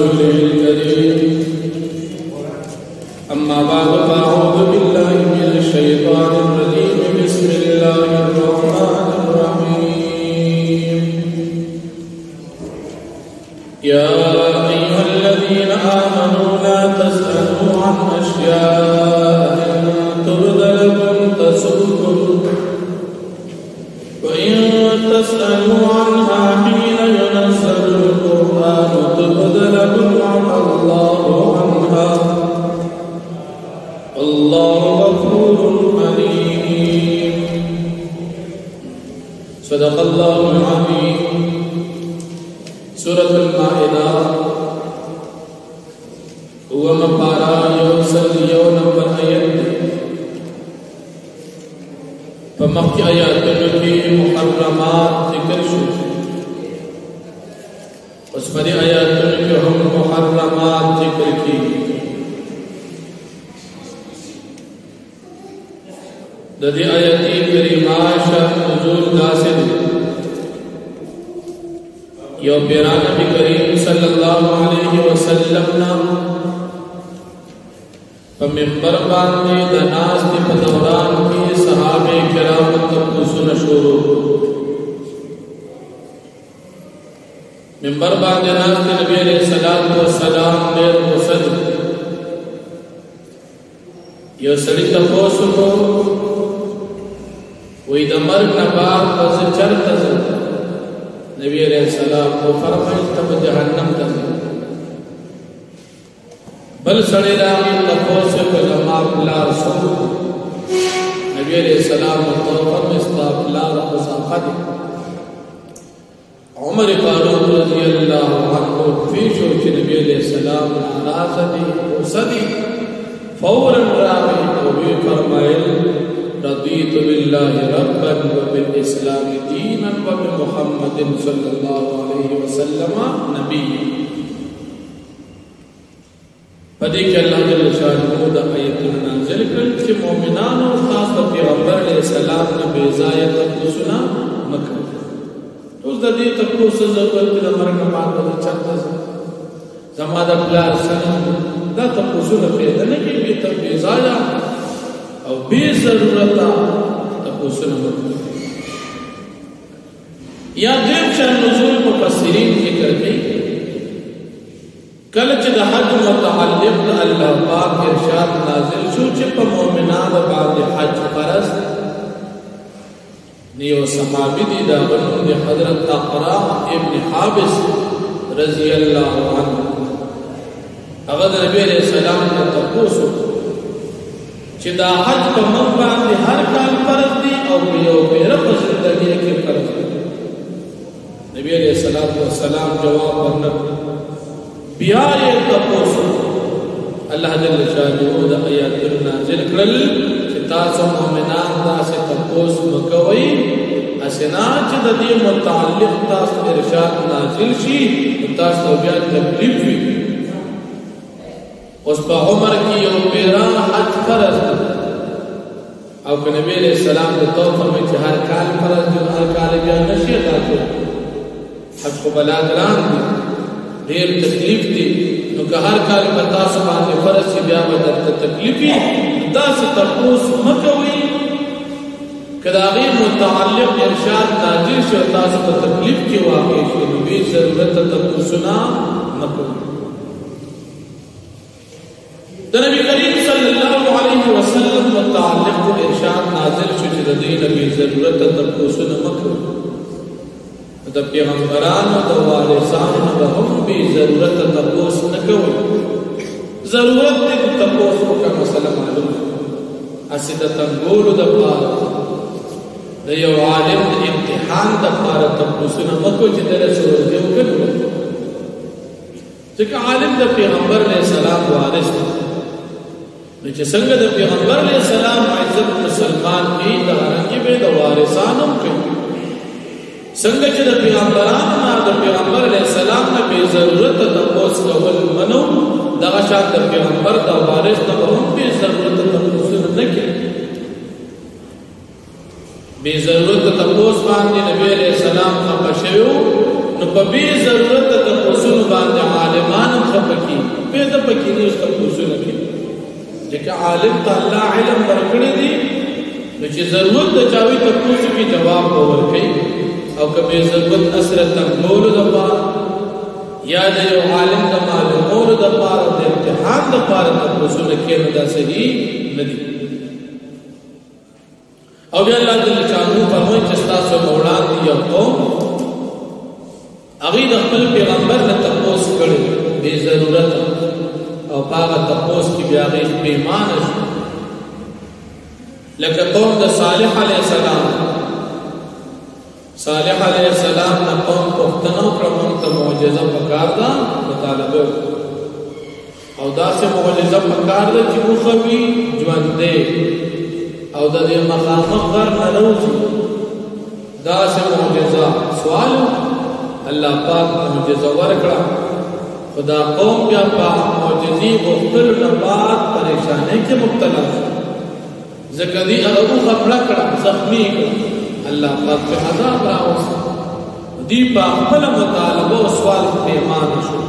رسوله الكريم أما بعد فأعوذ بالله من الشيطان الرجيم بسم الله الرحمن الرحيم يا أيها الذين آمنوا لا تسألوا عن أشياء إن تبد لكم تسؤكم وإن تسألوا عنها حين ينزل القرآن تبد لكم عفى الله عنها الله غفور حليم صدق الله العظيم سورة المائدة هو مپارا يوصل يو نمبر آیت فمخی آیاتوں کی محرمات ذکر شو اس پر آیاتوں کی ہم محرمات ذکر کی ددی آیتی کریمہ شاہ نزول ناصر یو پیرا نبی کریم صلی اللہ علیہ وسلم نا فمنبر باندے دناس دی پدوران کی صحابہ کرام تقوسن شروع منبر باندے ناس دی نبی علیہ السلام دیر مسد یو سڑی تقوسن کو وی دمر نبار پس چر تزد نبی علیہ السلام کو فرمائل تب جہنم تزد بل سڑی رامی تقوس کو جماع پلار سو نبی علیہ السلام مطوفر مستہ پلار مصافت عمر فاروق رضی اللہ عنہ فیشو چی نبی علیہ السلام نارازدی وصدی فوراً رامی نبی فرمائل رضیت باللہ ربا وبالاسلام دینا وبمحمد صلی اللہ علیہ وسلم نبی پدی کہ اللہ جل شانہ دا آیتنا نازل کرل کہ مومنان و خاص پیغمبر علیہ السلام نے بیزایت تقوسنا مکر تو اس دا دی تقوس ضرورت کی دا مرگ بعد دا چلتا زمادہ پلار سنم دا تقوسنا پیدا نہیں کہ تب بیزایا او بے ضرورتا تقوسنا مکر یا دیم شان نزول مفسرین ذکر کی کلچ دا حج متعلق دا اللہ پاک ارشاد نازل شو چپ مومنان بعد حج فرض نیو صحابی دی دا غنو دی حضرت اقرا ابن حابس رضی اللہ عنہ اغد نبی علیہ السلام نے تقوسو چی دا حج پا من بعد ہر کال فرض دی او بیو بیرق زندگی کے فرض دی نبی علیہ السلام جواب ورنک بیائے تقوسو اللہ جل شانہ دا آیات نازل کرل چی تاسو مومنان دا سے تقوس مکوئی اسنا چی دا دی متعلق تاسو ارشاد نازل شی تاسو بیان تکلیف بھی اس پا عمر کی یو پیران حج فرض او کہ نبی علیہ السلام دا توفر میں چی ہر کال فرض جو ہر کال بیان نشیت آتو حج کو بلادران دی دیر تکلیف دی نو کہ ہر کال بتا سبانے فرض سے بیا بدر تکلیفی دا سے تقوس مکوئی کہ داغی متعلق ارشاد نازل شو دا سے تکلیف کی واقع شو نبی ضرورت تقوسنا مکوئی دا نبی کریم صلی اللہ علیہ وسلم متعلق ارشاد نازل شو چی دی نبی ضرورت تقوسنا مکوئی دا پیغمبران دا وارثان دا ہم بھی ضرورت تقوس نکوئی ضرورت دی تقوس کو کا مسئلہ معلوم اسی دا تنگول دا پارا دا یو عالم دا امتحان دا پارا تقوسنا مکو چی در سور دیو کنو چکہ عالم دا پیغمبر علیہ السلام وارث دا لیچے سنگ دا پیغمبر علیہ السلام عزت مسلمان کی دا رنگی بے دا وارثانم کی سنگ چی دا پیغمبران نا دا پیغمبر علیہ السلام نا بے ضرورت تقوس کول منو دا غشان دا پیغمبر دا وارث دا ہم بے ضرورت تقوس نکی بے ضرورت تقوس باندی نبی علیہ السلام خبشیو نو پا بے ضرورت تقوس باندی عالمان پکې نه تپوسونه کوي ځکه عالم ته الله علم ورکړی دی نو چې ضرورت د چاوي تپوسو کې جواب ورکړي او کبه ضرورت اثر تنګولو دپاره یا د یو عالم د معلومولو دپاره د امتحان دپاره تپوسونه کوي نو دا صحیح نه دي او بیا الله جل شانه فرمایي چې ستاسو موړان دي یو قوم هغه د خپل پیغمبر نه تپوس کړي بې ضرورت او هغه تپوس کې بیا غي پیمانه شو لکه قوم د صالح علیه السلام صالح علیه السلام نه قوم پښتنو کړم ته معجزه پکار ده مطالبه او داسې معجزه پکار ده چې مخوي ژوند دی او د دې مخامخ غر نه راوځي داسې معجزه سوال الله پاک معجزه ورکړه خدا قوم بیا په معجزې غوښتل نه بعد پریشانی کې مبتلا شو ځکه دې هغه خپل کړه زخمی کړه الله پاک په عذاب راوست دې په خپل مطالبه او سوال پیمان شو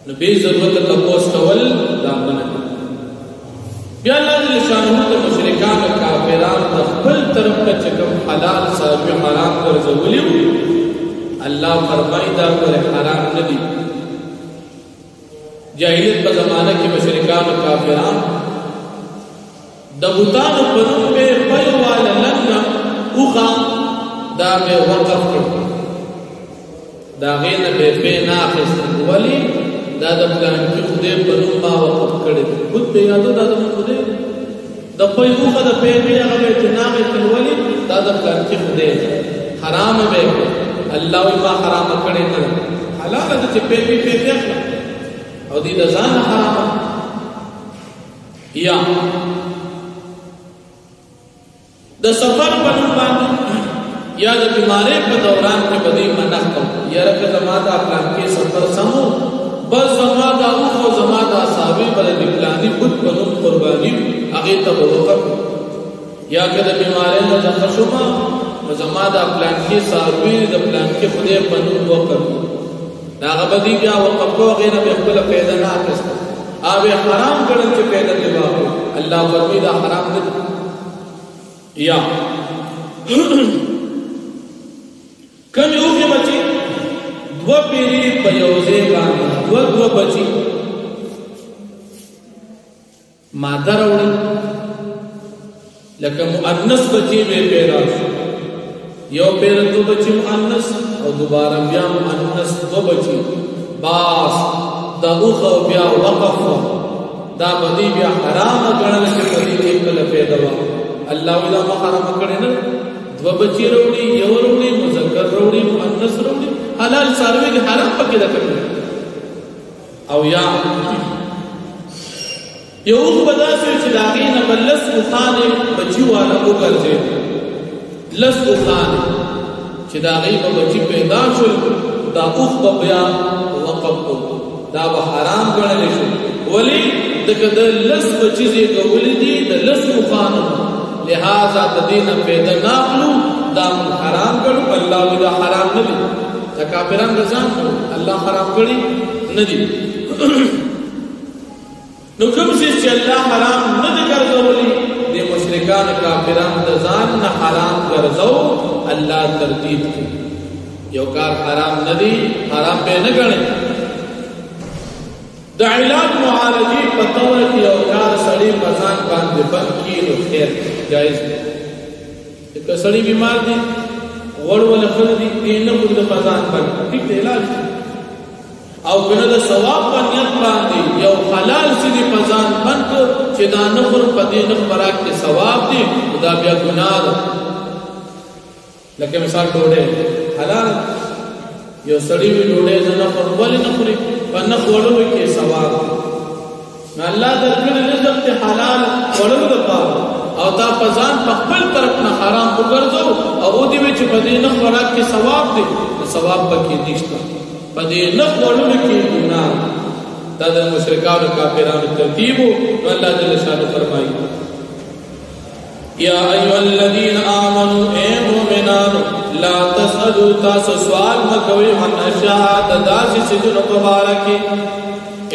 نو به ضرورت تپوس کول دا منه بیا الله جل شانه د مشرکان او کافرانو د خپل طرف ته کوم حلال صاحب حرام ګرځولي الله فرمایي دا پر حرام نه دي جاهلیت په زمانہ کې مشرکان او کافران د بوتانو په نوم به پيوال لنه اوخه دا به وقف کړ دا غینه به نه اخیست ولی دا د پلان کې خدای په نوم ما وقف کړی خود به یادو دا د خدای د پيوخه د پیغه هغه چې نامه تلولي دا د پلان کې خدای حرام به الله ما حرام کړی نه حلال د چې پیغه او دې د ځان حرام یا د سفر په نوم باندې یا د بیماری په دوران کې بدی منښت یا رکه زما د پلان کې سفر سمو بس زما د او زما د صحابه بل د پلاني خود په نوم قرباني هغه ته وقف یا که د بیماری نه ځخه شوما زما د پلان کې صحابه د پلان کې خدای په نوم وقف دا غبدي بیا وقف کو غیر به خپل پیدا نه اخست اوبه حرام ګڼل چې پیدا دی الله فرمایي دا حرام نه یا کم یو کې بچي دو پیری په یوځای باندې دو بچي ماده راوړي لکه مؤنث بچي به پیدا شي یو پیر دو بچي مؤنث او دوباره بیا مؤنث دو بچي باس دا اوخه بیا وقف دا بدی بیا حرام ګڼل چې بدی کې کله پیدا و الله ولا محرم کړي نه دو بچی وروړي یو وروړي مذکر وروړي مؤنث وروړي حلال ساروي کې حرام پکې ده کړی او یا یو بداسه چې داغې نه بلس خانه بچي والا وګرځي لس خانه چې داغې په بچي پیدا شول دا اوخ بیا وقف دا به حرام ګڼل شي ولی دغه د لس بچي زیږ ولدي د لس خانه لہذا تدین پیدا ناقلو دا حرام کړو الله ودا حرام نه دي دا کافرانو ځان الله حرام کړی نه دي نو کوم چې الله حرام نه دي ګرځولي د مشرکان کافرانو د ځان نه حرام ګرځاو الله ترتیب کوي یو کار حرام نه دي حرام به نه ګڼي د علاج معالجه په تور کې یو کار سړی مزان باندې بند کیلو خیر جائز دی که سړی بیمار دی غوړ ولا خل دی دینه په مزان باندې ټیک دی علاج او کنه د ثواب په نیت باندې یو حلال سړي مزان بند چې دا نفر په دې نه براک کې ثواب دی دا بیا ګناه ده لکه مثال ډوډۍ حلال یو سړی وی ډوډۍ نه خپل نه خوري په نه خورلو کې ثواب نه الله درکړي رزق ته حلال خورلو لپاره او تا پزان په خپل طرف نه حرام وګرځو او دې چې په دې نه خوراک کې ثواب دی ثواب پکې نشته په دې نه خورلو کې ګناه دا د مشرکانو کافرانو ترتیب او الله جل شانه فرمایي یا ایها الذین آمنوا اے مومنانو لا تسألوا تاسو سوال مکوي عن اشیاء داسې چې مبارکه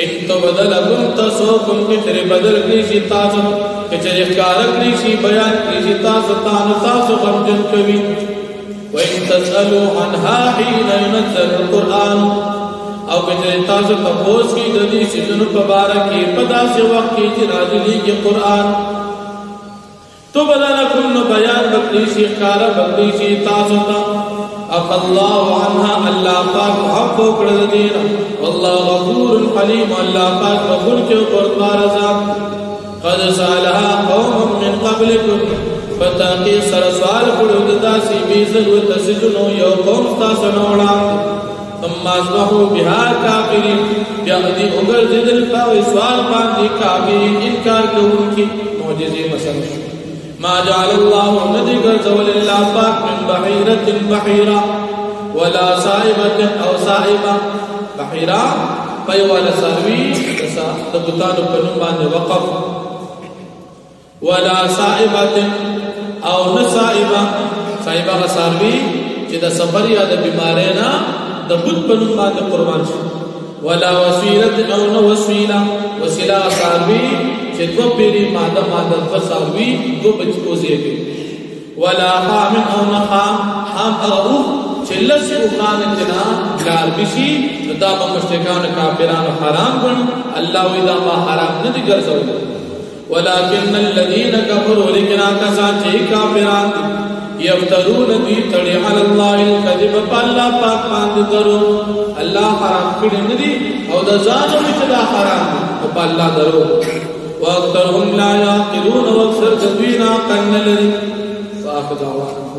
ان تبدل لكم كچر بدل کریشی تاسو کچر اخکار کریشی بیان کریشی تاسو تاسو غمجن کوي وان تسألوا عنها حين ينزل القرآن او کچر تاسو تپوس کی ددی سيزونو مبارکی پدا سے وقت کی نازلی کی قرآن تو بدلکم بیان بکریشی اخکار بکریشی تاسو عفا اللہ عنها اللہ پاک عفو کرد دینا واللہ غفور حلیم اللہ پاک غفور کے بردبار ذات قد سالها قوم من قبلكم فتاقی سر سوال کرد داسی بیزل و تسجنو یو قوم تاسنوڑا ثم اصبحوا بها کافرین یعنی اگر زدل پاوی سوال باندی کافرین انکار کرن کی معجزی مسلم ما جعل الله ندقر زول الله پاک من بحيرة بحيرة ولا صائبة أو صائبة بحيرة ولا ساروي دبتان بنم بان وقف ولا صائبة أو نصائبة صائبة ساروي جدا سفر یا د بیمارینا دبت بنم بان قربان ولا وسيلة أو نوسيلة وسيلة ساروي چې دو پیری ماده فساوی دو بچو زیږي ولا حام او نحام حام او چې لسی وکان جنا لار بشي دا به مشرکان کافرانو حرام ګڼ الله اذا ما حرام نه دي ګرځول ولكن الذين كفروا لكنا کسان چې کافران یفترون دی تړي علی الله الكذب الله پاک باندې درو الله حرام کړی نه دي او دا ځان چې دا حرام او الله درو واكثرهم لا يعقلون واكثر تدوين عقلنا لذي واخذ دعوانا